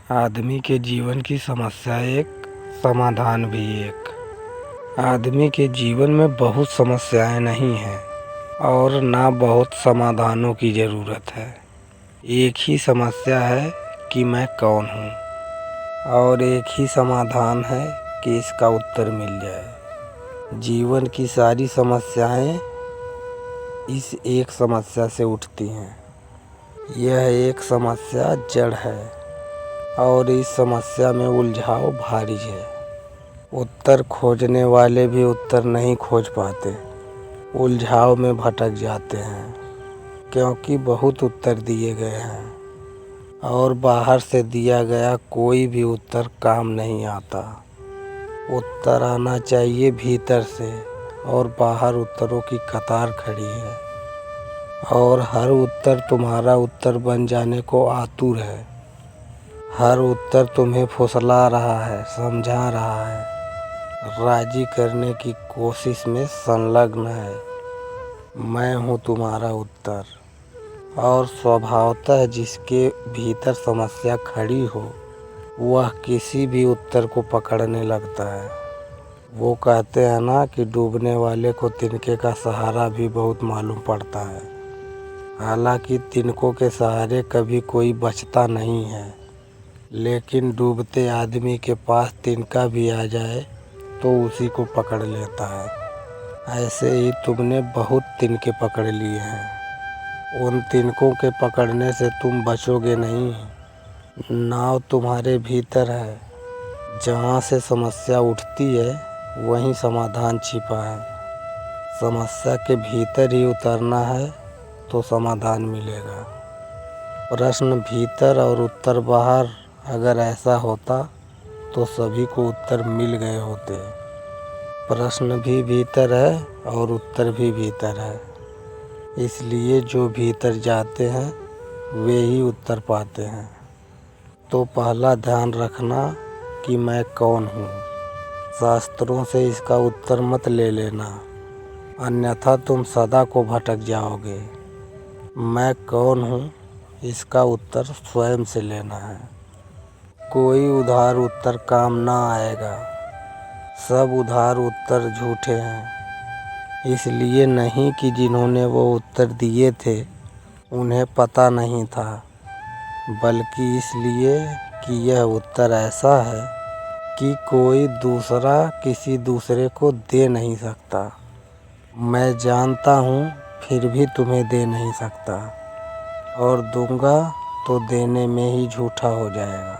आदमी के जीवन की समस्या एक, समाधान भी एक। आदमी के जीवन में बहुत समस्याएं नहीं हैं और ना बहुत समाधानों की ज़रूरत है। एक ही समस्या है कि मैं कौन हूँ, और एक ही समाधान है कि इसका उत्तर मिल जाए। जीवन की सारी समस्याएं इस एक समस्या से उठती हैं। यह एक समस्या जड़ है और इस समस्या में उलझाव भारी है। उत्तर खोजने वाले भी उत्तर नहीं खोज पाते, उलझाव में भटक जाते हैं, क्योंकि बहुत उत्तर दिए गए हैं और बाहर से दिया गया कोई भी उत्तर काम नहीं आता। उत्तर आना चाहिए भीतर से, और बाहर उत्तरों की कतार खड़ी है और हर उत्तर तुम्हारा उत्तर बन जाने को आतुर है। हर उत्तर तुम्हें फुसला रहा है, समझा रहा है, राजी करने की कोशिश में संलग्न है। मैं हूँ तुम्हारा उत्तर। और स्वभावतः जिसके भीतर समस्या खड़ी हो, वह किसी भी उत्तर को पकड़ने लगता है। वो कहते हैं ना कि डूबने वाले को तिनके का सहारा भी बहुत मालूम पड़ता है। हालांकि तिनकों के सहारे कभी कोई बचता नहीं है, लेकिन डूबते आदमी के पास तिनका भी आ जाए तो उसी को पकड़ लेता है। ऐसे ही तुमने बहुत तिनके पकड़ लिए हैं। उन तिनकों के पकड़ने से तुम बचोगे नहीं। नाव तुम्हारे भीतर है। जहाँ से समस्या उठती है वहीं समाधान छिपा है। समस्या के भीतर ही उतरना है तो समाधान मिलेगा। प्रश्न भीतर और उत्तर बाहर अगर ऐसा होता तो सभी को उत्तर मिल गए होते। प्रश्न भी भीतर है और उत्तर भी भीतर है, इसलिए जो भीतर जाते हैं वे ही उत्तर पाते हैं। तो पहला ध्यान रखना कि मैं कौन हूँ। शास्त्रों से इसका उत्तर मत ले लेना, अन्यथा तुम सदा को भटक जाओगे। मैं कौन हूँ इसका उत्तर स्वयं से लेना है। कोई उधार उत्तर काम ना आएगा। सब उधार उत्तर झूठे हैं। इसलिए नहीं कि जिन्होंने वो उत्तर दिए थे उन्हें पता नहीं था, बल्कि इसलिए कि यह उत्तर ऐसा है कि कोई दूसरा किसी दूसरे को दे नहीं सकता। मैं जानता हूँ फिर भी तुम्हें दे नहीं सकता, और दूंगा तो देने में ही झूठा हो जाएगा।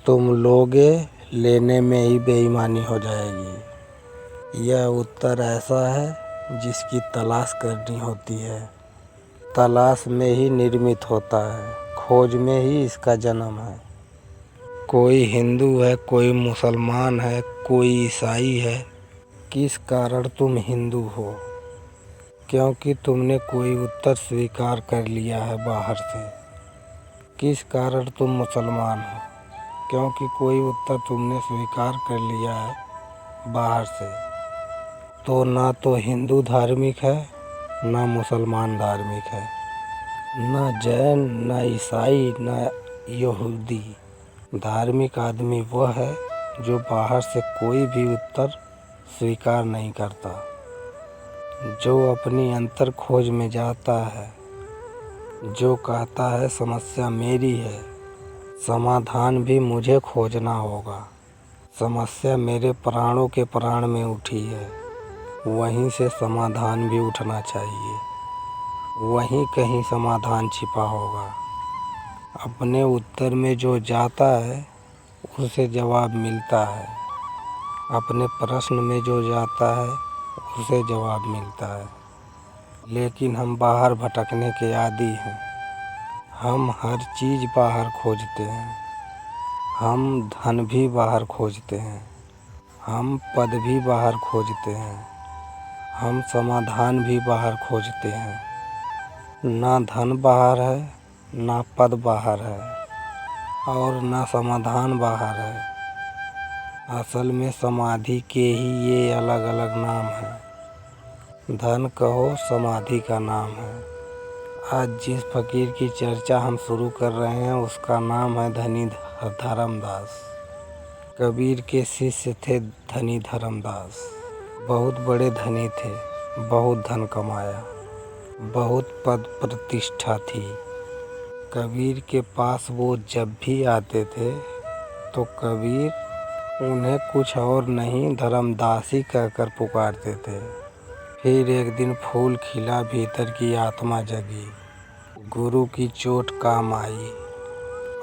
तुम लोगे, लेने में ही बेईमानी हो जाएगी। यह उत्तर ऐसा है जिसकी तलाश करनी होती है। तलाश में ही निर्मित होता है, खोज में ही इसका जन्म है। कोई हिंदू है, कोई मुसलमान है, कोई ईसाई है। किस कारण तुम हिंदू हो? क्योंकि तुमने कोई उत्तर स्वीकार कर लिया है बाहर से। किस कारण तुम मुसलमान हो? क्योंकि कोई उत्तर तुमने स्वीकार कर लिया है बाहर से। तो ना तो हिंदू धार्मिक है, ना मुसलमान धार्मिक है, ना जैन, ना ईसाई, ना यहूदी। धार्मिक आदमी वह है जो बाहर से कोई भी उत्तर स्वीकार नहीं करता, जो अपनी अंतर खोज में जाता है, जो कहता है समस्या मेरी है, समाधान भी मुझे खोजना होगा। समस्या मेरे प्राणों के प्राण में उठी है, वहीं से समाधान भी उठना चाहिए। वहीं कहीं समाधान छिपा होगा। अपने उत्तर में जो जाता है उसे जवाब मिलता है। अपने प्रश्न में जो जाता है उसे जवाब मिलता है। लेकिन हम बाहर भटकने के आदी हैं। हम हर चीज़ बाहर खोजते हैं। हम धन भी बाहर खोजते हैं। हम पद भी बाहर खोजते हैं। हम समाधान भी बाहर खोजते हैं। ना धन बाहर है, ना पद बाहर है, और ना समाधान बाहर है। असल में समाधि के ही ये अलग अलग नाम हैं। धन कहो समाधि का नाम है। आज जिस फकीर की चर्चा हम शुरू कर रहे हैं उसका नाम है धनी धर्मदास। कबीर के शिष्य थे धनी धर्मदास। बहुत बड़े धनी थे, बहुत धन कमाया, बहुत पद प्रतिष्ठा थी। कबीर के पास वो जब भी आते थे तो कबीर उन्हें कुछ और नहीं धर्मदास ही कहकर पुकारते थे। फिर एक दिन फूल खिला, भीतर की आत्मा जगी, गुरु की चोट काम आई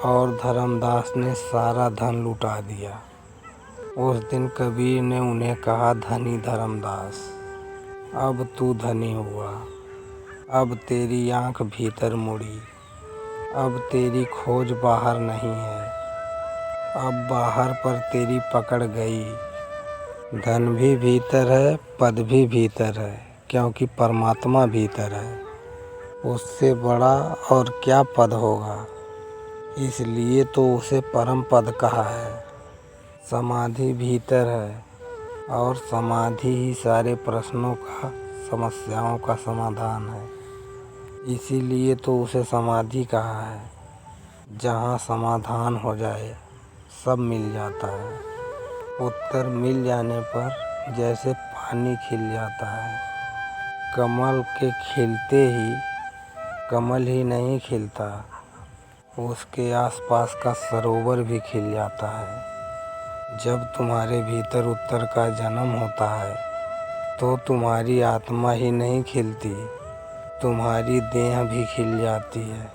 और धर्मदास ने सारा धन लुटा दिया। उस दिन कबीर ने उन्हें कहा, धनी धर्मदास, अब तू धनी हुआ, अब तेरी आंख भीतर मुड़ी, अब तेरी खोज बाहर नहीं है, अब बाहर पर तेरी पकड़ गई। धन भी भीतर है, पद भी भीतर है, क्योंकि परमात्मा भीतर है। उससे बड़ा और क्या पद होगा, इसलिए तो उसे परम पद कहा है। समाधि भीतर है और समाधि ही सारे प्रश्नों का, समस्याओं का समाधान है। इसीलिए तो उसे समाधि कहा है। जहाँ समाधान हो जाए सब मिल जाता है। उत्तर मिल जाने पर जैसे पानी खिल जाता है। कमल के खिलते ही कमल ही नहीं खिलता, उसके आसपास का सरोवर भी खिल जाता है। जब तुम्हारे भीतर उत्तर का जन्म होता है तो तुम्हारी आत्मा ही नहीं खिलती, तुम्हारी देह भी खिल जाती है।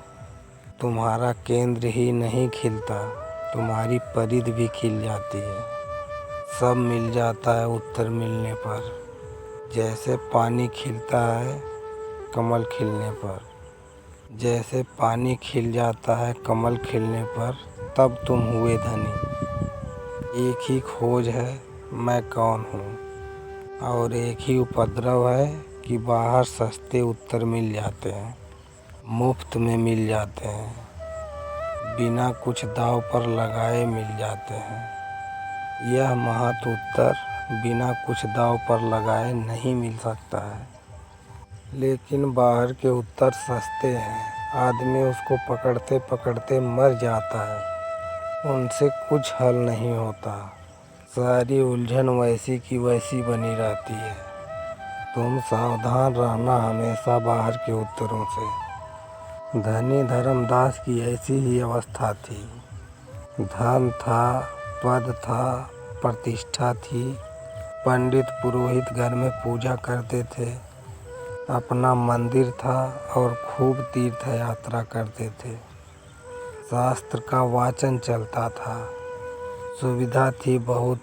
तुम्हारा केंद्र ही नहीं खिलता, तुम्हारी परिध भी खिल जाती है। सब मिल जाता है उत्तर मिलने पर। जैसे पानी खिलता है कमल खिलने पर, जैसे पानी खिल जाता है कमल खिलने पर, तब तुम हुए धनी। एक ही खोज है, मैं कौन हूँ, और एक ही उपद्रव है कि बाहर सस्ते उत्तर मिल जाते हैं, मुफ्त में मिल जाते हैं, बिना कुछ दांव पर लगाए मिल जाते हैं। यह महत् उत्तर बिना कुछ दांव पर लगाए नहीं मिल सकता है। लेकिन बाहर के उत्तर सस्ते हैं, आदमी उसको पकड़ते पकड़ते मर जाता है, उनसे कुछ हल नहीं होता। सारी उलझन वैसी की वैसी बनी रहती है। तुम सावधान रहना हमेशा बाहर के उत्तरों से। धनी धर्मदास की ऐसी ही अवस्था थी। धन था, पद था, प्रतिष्ठा थी, पंडित पुरोहित घर में पूजा करते थे, अपना मंदिर था और खूब तीर्थ यात्रा करते थे। शास्त्र का वाचन चलता था, सुविधा थी बहुत,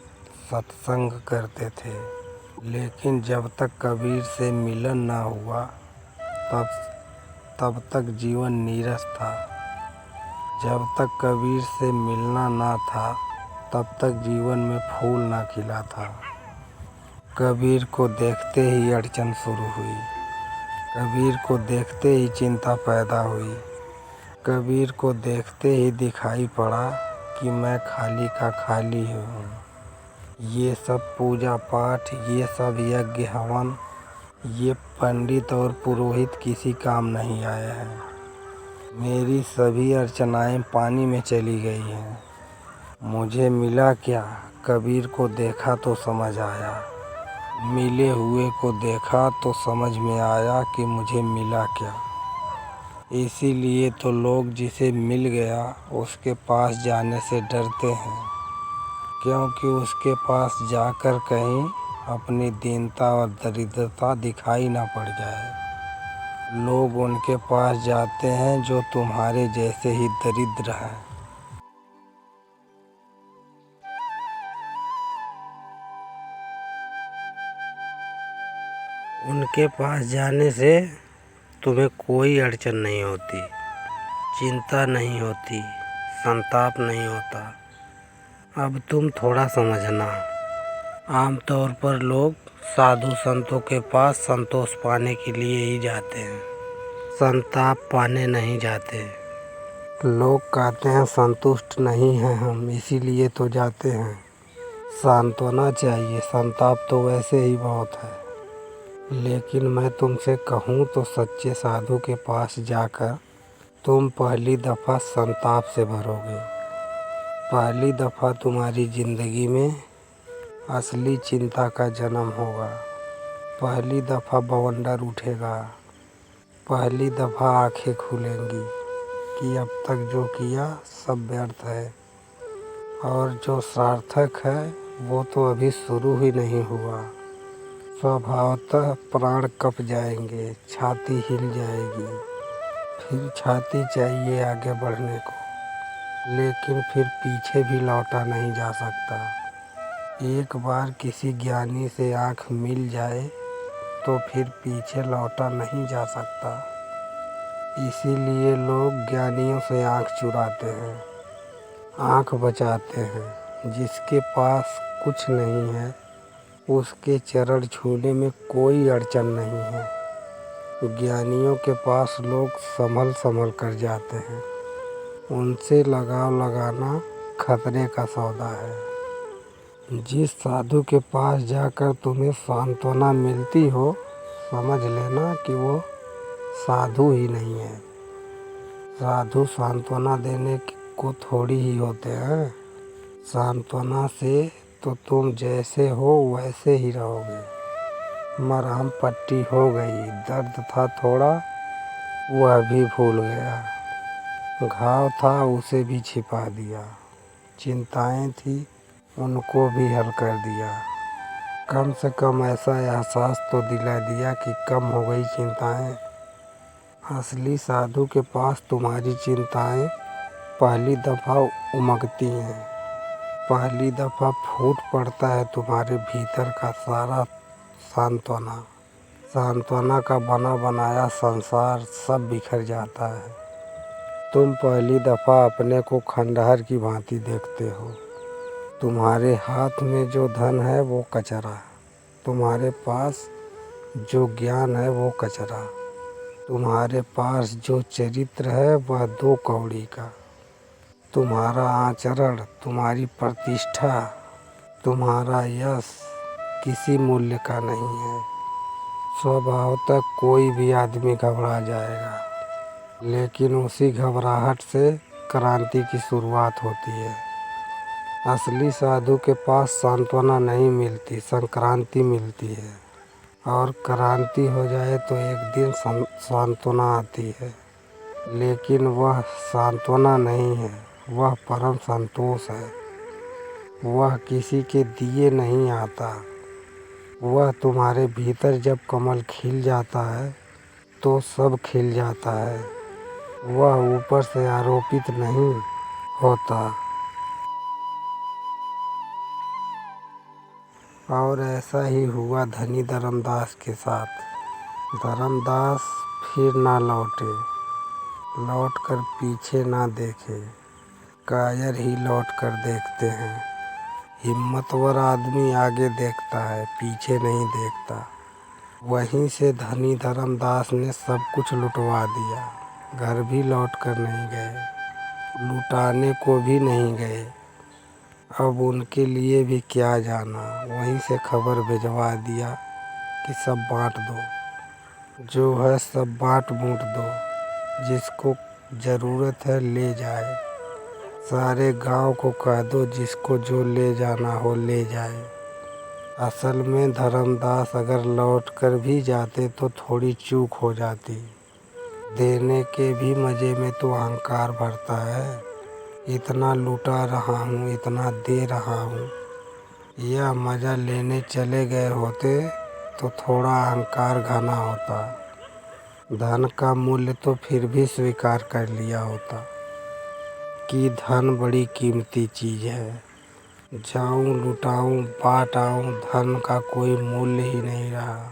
सत्संग करते थे। लेकिन जब तक कबीर से मिलन ना हुआ तब तक जीवन नीरस था। जब तक कबीर से मिलना ना था तब तक जीवन में फूल ना खिला था। कबीर को देखते ही अड़चन शुरू हुई, कबीर को देखते ही चिंता पैदा हुई, कबीर को देखते ही दिखाई पड़ा कि मैं खाली का खाली हूँ। ये सब पूजा पाठ, ये सब यज्ञ हवन, ये पंडित और पुरोहित किसी काम नहीं आए हैं। मेरी सभी अर्चनाएं पानी में चली गई हैं। मुझे मिला क्या? कबीर को देखा तो समझ आया, मिले हुए को देखा तो समझ में आया कि मुझे मिला क्या। इसीलिए तो लोग जिसे मिल गया उसके पास जाने से डरते हैं, क्योंकि उसके पास जाकर कहीं अपनी दीनता और दरिद्रता दिखाई ना पड़ जाए। लोग उनके पास जाते हैं जो तुम्हारे जैसे ही दरिद्र हैं। उनके पास जाने से तुम्हें कोई अड़चन नहीं होती, चिंता नहीं होती, संताप नहीं होता। अब तुम थोड़ा समझना। आमतौर पर लोग साधु संतों के पास संतोष पाने के लिए ही जाते हैं, संताप पाने नहीं जाते। लोग कहते हैं संतुष्ट नहीं हैं हम, इसीलिए तो जाते हैं। सांत्वना चाहिए, संताप तो वैसे ही बहुत है। लेकिन मैं तुमसे कहूँ तो सच्चे साधु के पास जाकर तुम पहली दफ़ा संताप से भरोगे। पहली दफ़ा तुम्हारी ज़िंदगी में असली चिंता का जन्म होगा। पहली दफ़ा बवंडर उठेगा। पहली दफ़ा आंखें खुलेंगी कि अब तक जो किया सब व्यर्थ है और जो सार्थक है वो तो अभी शुरू ही नहीं हुआ। स्वभावतः प्राण कँप जाएंगे, छाती हिल जाएगी, फिर छाती चाहिए आगे बढ़ने को, लेकिन फिर पीछे भी लौटा नहीं जा सकता। एक बार किसी ज्ञानी से आँख मिल जाए तो फिर पीछे लौटा नहीं जा सकता। इसीलिए लोग ज्ञानियों से आँख चुराते हैं, आँख बचाते हैं। जिसके पास कुछ नहीं है उसके चरण छूने में कोई अड़चन नहीं है। ज्ञानियों के पास लोग संभल संभल कर जाते हैं। उनसे लगाव लगाना खतरे का सौदा है। जिस साधु के पास जाकर तुम्हें सांत्वना मिलती हो, समझ लेना कि वो साधु ही नहीं है। साधु सांत्वना देने को थोड़ी ही होते हैं। सांत्वना से तो तुम जैसे हो वैसे ही रहोगे। मरहम पट्टी हो गई, दर्द था थोड़ा वह भी भूल गया, घाव था उसे भी छिपा दिया, चिंताएं थी उनको भी हल कर दिया। कम से कम ऐसा एहसास तो दिला दिया कि कम हो गई चिंताएं। असली साधु के पास तुम्हारी चिंताएं पहली दफ़ा उमगती हैं। पहली दफ़ा फूट पड़ता है तुम्हारे भीतर का सारा सांत्वना। सांत्वना का बना बनाया संसार सब बिखर जाता है। तुम पहली दफ़ा अपने को खंडहर की भांति देखते हो। तुम्हारे हाथ में जो धन है वो कचरा, तुम्हारे पास जो ज्ञान है वो कचरा, तुम्हारे पास जो चरित्र है वह 2 कौड़ी का, तुम्हारा आचरण, तुम्हारी प्रतिष्ठा, तुम्हारा यश किसी मूल्य का नहीं है। स्वभावतः कोई भी आदमी घबरा जाएगा, लेकिन उसी घबराहट से क्रांति की शुरुआत होती है। असली साधु के पास सांत्वना नहीं मिलती, संक्रांति मिलती है। और क्रांति हो जाए तो एक दिन सांत्वना आती है, लेकिन वह सांत्वना नहीं है, वह परम संतोष है। वह किसी के दिए नहीं आता। वह तुम्हारे भीतर जब कमल खिल जाता है तो सब खिल जाता है। वह ऊपर से आरोपित नहीं होता। और ऐसा ही हुआ धनी धर्मदास के साथ। धर्मदास फिर ना लौटे, लौट कर पीछे ना देखे। कायर ही लौट कर देखते हैं। हिम्मतवर आदमी आगे देखता है, पीछे नहीं देखता। वहीं से धनी धर्मदास ने सब कुछ लुटवा दिया। घर भी लौट कर नहीं गए, लुटाने को भी नहीं गए। अब उनके लिए भी क्या जाना, वहीं से खबर भिजवा दिया कि सब बांट दो, जो है सब बांट बूंट दो, जिसको ज़रूरत है ले जाए। सारे गांव को कह दो जिसको जो ले जाना हो ले जाए। असल में धर्मदास अगर लौट कर भी जाते तो थोड़ी चूक हो जाती। देने के भी मज़े में तो अहंकार भरता है। इतना लुटा रहा हूँ, इतना दे रहा हूँ, यह मज़ा लेने चले गए होते तो थोड़ा अहंकार घना होता। धन का मूल्य तो फिर भी स्वीकार कर लिया होता कि धन बड़ी कीमती चीज़ है। जाऊं लुटाऊं बाँट आऊं, धन का कोई मूल्य ही नहीं रहा।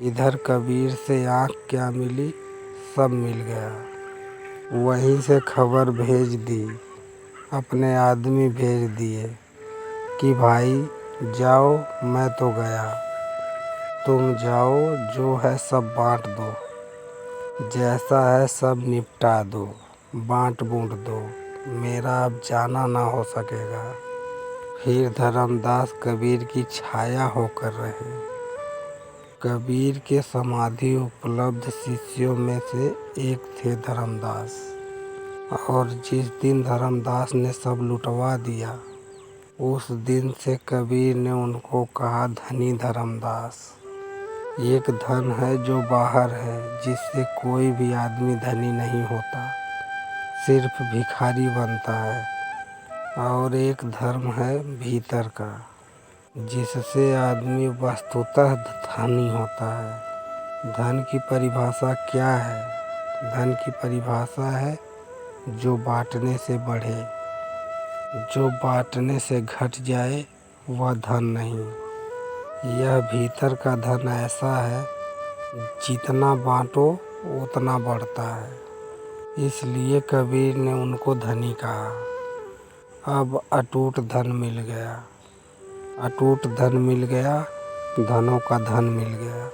इधर कबीर से आँख क्या मिली, सब मिल गया। वहीं से खबर भेज दी, अपने आदमी भेज दिए कि भाई जाओ, मैं तो गया, तुम जाओ, जो है सब बाँट दो, जैसा है सब निपटा दो, बाँट बूँट दो, मेरा अब जाना ना हो सकेगा। फिर धर्मदास कबीर की छाया होकर रहे। कबीर के समाधि उपलब्ध शिष्यों में से एक थे धर्मदास, और जिस दिन धर्मदास ने सब लुटवा दिया, उस दिन से कबीर ने उनको कहा धनी धर्मदास। एक धन है जो बाहर है, जिससे कोई भी आदमी धनी नहीं होता, सिर्फ भिखारी बनता है। और एक धर्म है भीतर का, जिससे आदमी वस्तुतः धनी होता है। धन की परिभाषा क्या है? धन की परिभाषा है जो बांटने से बढ़े, जो बांटने से घट जाए वह धन नहीं। यह भीतर का धन ऐसा है, जितना बांटो उतना बढ़ता है। इसलिए कबीर ने उनको धनी कहा। अब अटूट धन मिल गया, अटूट धन मिल गया, धनों का धन मिल गया।